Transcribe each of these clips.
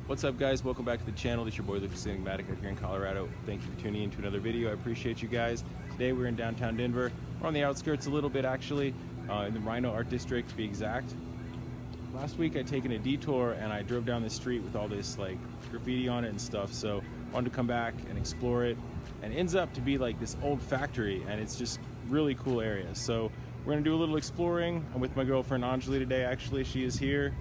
What's up, guys? Welcome back to the channel. It's your boy Lucas Enigmatic out here in Colorado. Thank you for tuning in to another video. I appreciate you guys. Today we're in downtown Denver. We're on the outskirts a little bit, actually, in the Rhino Art District to be exact. Last week I'd taken a detour and I drove down the street with all this like graffiti on it and stuff, so I wanted to come back and explore it. And it ends up to be like this old factory, and it's just really cool area. So we're gonna do a little exploring. I'm with my girlfriend Anjali today. Actually, she is here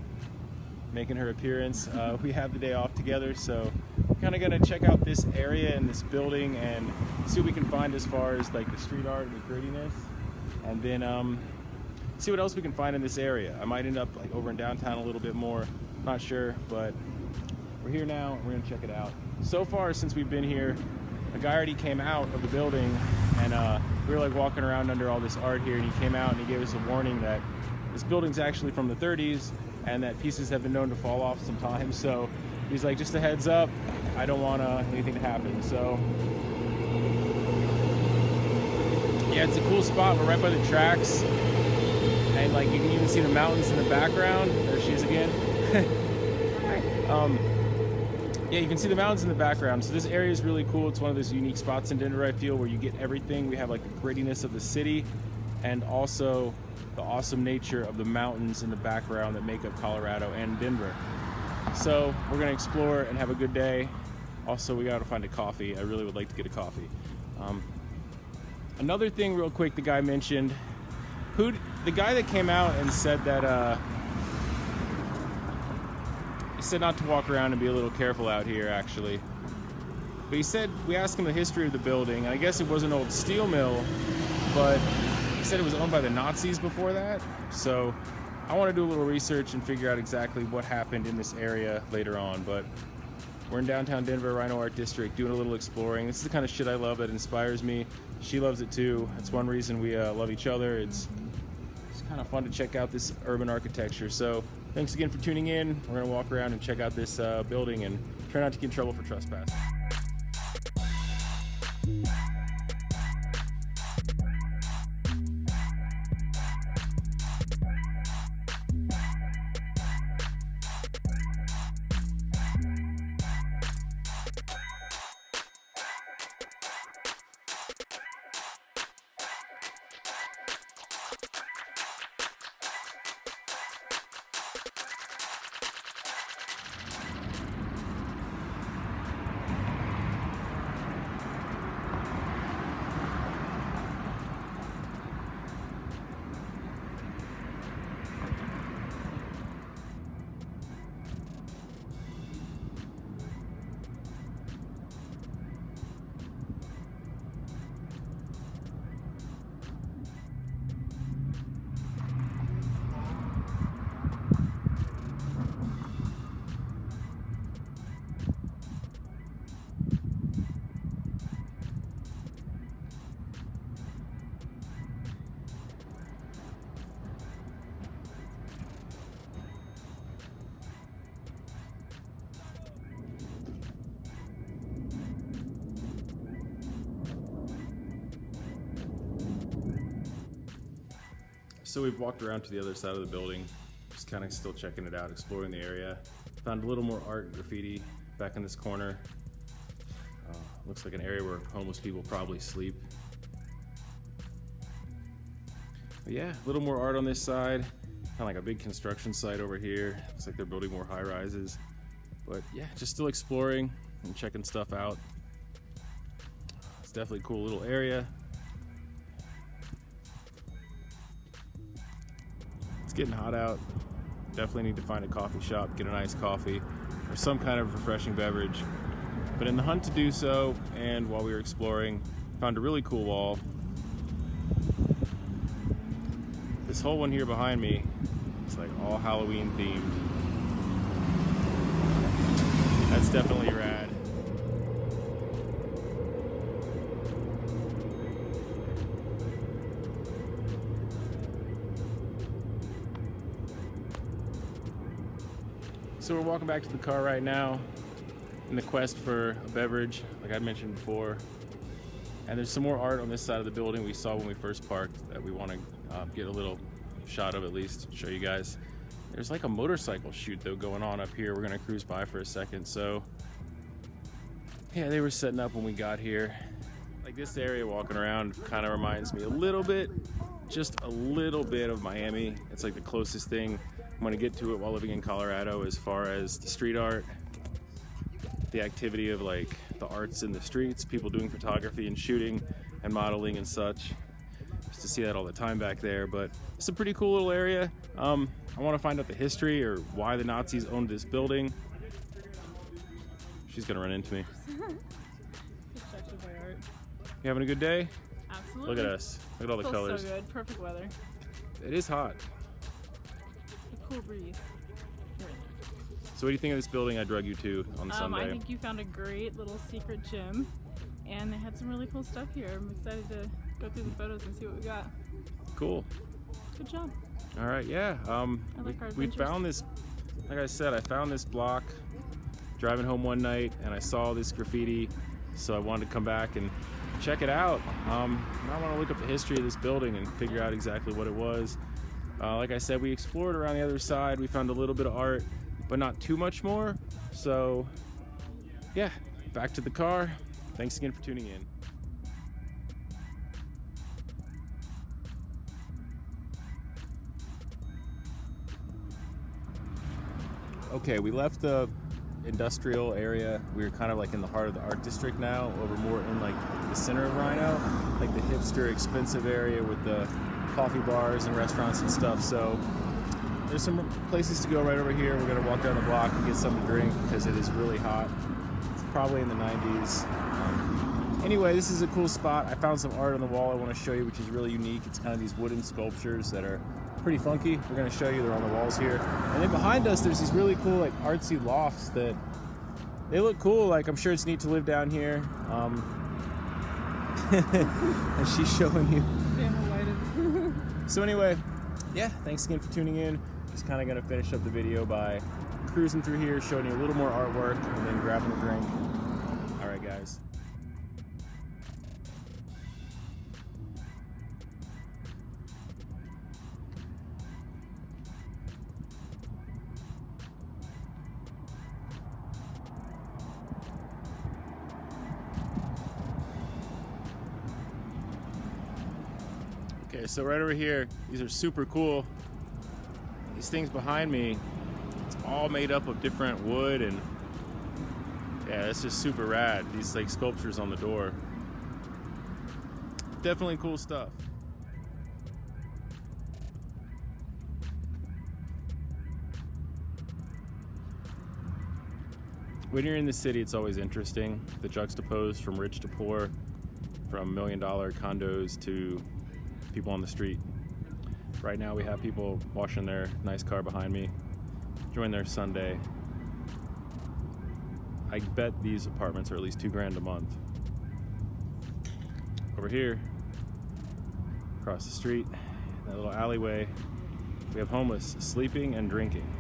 making her appearance. We have the day off together, so we're kind of gonna check out this area and this building and see what we can find as far as like the street art and the grittiness, and then see what else we can find in this area. I might end up like over in downtown a little bit more, not sure, but we're here now and we're gonna check it out. So far since we've been here, a guy already came out of the building, and we were like walking around under all this art here, and he came out and he gave us a warning that this building's actually from the 30s and that pieces have been known to fall off sometimes. So he's like, just a heads up, I don't want anything to happen. So yeah, it's a cool spot. We're right by the tracks, and like you can even see the mountains in the background. There she is again. Yeah, you can see the mountains in the background. So this area is really cool. It's one of those unique spots in Denver, I feel, where you get everything. We have like the grittiness of the city and also the awesome nature of the mountains in the background that make up Colorado and Denver. So we're gonna explore and have a good day. Also, we gotta find a coffee. I really would like to get a coffee. Another thing real quick, the guy mentioned, the guy that came out and said that, he said not to walk around and be a little careful out here, actually. But he said, we asked him the history of the building, and I guess it was an old steel mill, but he said it was owned by the Nazis before that. So I want to do a little research and figure out exactly what happened in this area later on. But we're in downtown Denver, Rhino Art District, doing a little exploring. This is the kind of shit I love, that inspires me. She loves it too. That's one reason we love each other. It's kind of fun to check out this urban architecture. So thanks again for tuning in. We're gonna walk around and check out this building and try not to get in trouble for trespass. So we've walked around to the other side of the building, just kind of still checking it out, exploring the area. Found a little more art and graffiti back in this corner. Looks like an area where homeless people probably sleep. But yeah, a little more art on this side. Kind of like a big construction site over here. Looks like they're building more high rises. But yeah, just still exploring and checking stuff out. It's definitely a cool little area. Getting hot out. Definitely need to find a coffee shop, get a nice coffee or some kind of refreshing beverage. But in the hunt to do so, and while we were exploring, found a really cool wall. This whole one here behind me, it's like all Halloween themed. That's definitely rad. So we're walking back to the car right now in the quest for a beverage, like I mentioned before. And there's some more art on this side of the building we saw when we first parked that we want to get a little shot of, at least show you guys. There's like a motorcycle shoot though going on up here. We're gonna cruise by for a second. So yeah, they were setting up when we got here. Like this area walking around kind of reminds me a little bit, just a little bit of Miami. It's like the closest thing I'm gonna get to it while living in Colorado as far as the street art, the activity of like the arts in the streets, people doing photography and shooting and modeling and such. Used to see that all the time back there, but it's a pretty cool little area. I want to find out the history or why the Nazis owned this building. She's gonna run into me. You having a good day? Absolutely. Look at us. Look at all the colors. So good. Perfect weather. It is hot. A cool breeze. So what do you think of this building I drug you to on Sunday? I think you found a great little secret gym, and they had some really cool stuff here. I'm excited to go through the photos and see what we got. Cool. Good job. All right, yeah. We found this, like I said, I found this block driving home one night, and I saw this graffiti, so I wanted to come back and check it out. I want to look up the history of this building and figure out exactly what it was. Like I said, we explored around the other side. We found a little bit of art, but not too much more. So yeah, back to the car. Thanks again for tuning in. Okay, we left the industrial area. We were kind of like in the heart of the art district now, over more in like the center of Reno, like the hipster expensive area with the coffee bars and restaurants and stuff. So there's some places to go right over here. We're gonna walk down the block and get something to drink because it is really hot. It's probably in the 90s. Anyway, this is a cool spot. I found some art on the wall I want to show you, which is really unique. It's kind of these wooden sculptures that are pretty funky. We're going to show you. They're on the walls here. And then behind us, there's these really cool, like, artsy lofts that they look cool. Like, I'm sure it's neat to live down here. And she's showing you. So anyway, yeah, thanks again for tuning in. Just kind of going to finish up the video by cruising through here, showing you a little more artwork, and then grabbing a drink. All right, guys. Okay, so right over here, these are super cool. These things behind me, it's all made up of different wood, and yeah, it's just super rad. These like sculptures on the door. Definitely cool stuff. When you're in the city, it's always interesting. The juxtaposed from rich to poor, from $1 million condos to people on the street. Right now we have people washing their nice car behind me, enjoying their Sunday. I bet these apartments are at least $2,000 a month. Over here, across the street, that little alleyway, we have homeless sleeping and drinking.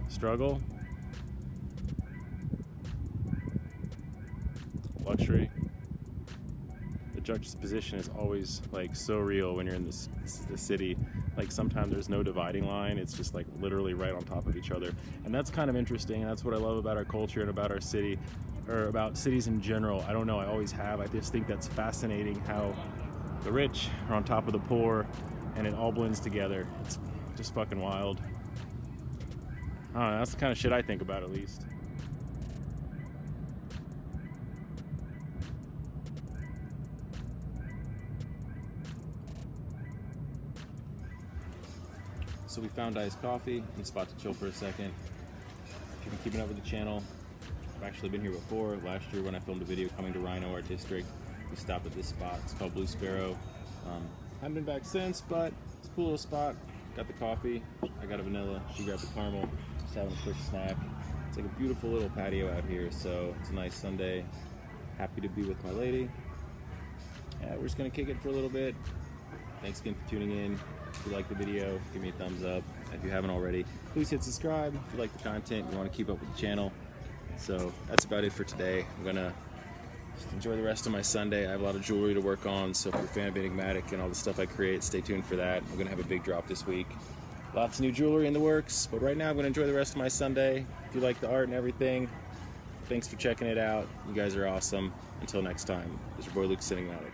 Struggle, luxury. The juxtaposition is always like so real when you're in the city. Like sometimes there's no dividing line. It's just like literally right on top of each other. And that's kind of interesting. And that's what I love about our culture and about our city, or about cities in general. I don't know, I always have. I just think that's fascinating how the rich are on top of the poor and it all blends together. It's just fucking wild. I don't know, that's the kind of shit I think about at least. So we found iced coffee, good spot to chill for a second. If you've been keeping up with the channel, I've actually been here before. Last year when I filmed a video coming to Reno Art District, we stopped at this spot. It's called Blue Sparrow. Haven't been back since, but it's a cool little spot. Got the coffee, I got a vanilla, she grabbed the caramel, just having a quick snack. It's like a beautiful little patio out here, so it's a nice Sunday. Happy to be with my lady. Yeah, we're just gonna kick it for a little bit. Thanks again for tuning in. If you like the video, give me a thumbs up. If you haven't already, please hit subscribe. If you like the content, you want to keep up with the channel. So that's about it for today. I'm gonna Just enjoy the rest of my Sunday. I have a lot of jewelry to work on, so if you're a fan of Enigmatic and all the stuff I create, stay tuned for that. I'm gonna have a big drop this week. Lots of new jewelry in the works, but right now I'm gonna enjoy the rest of my Sunday. If you like the art and everything, thanks for checking it out. You guys are awesome. Until next time, this is your boy Luke Enigmatic.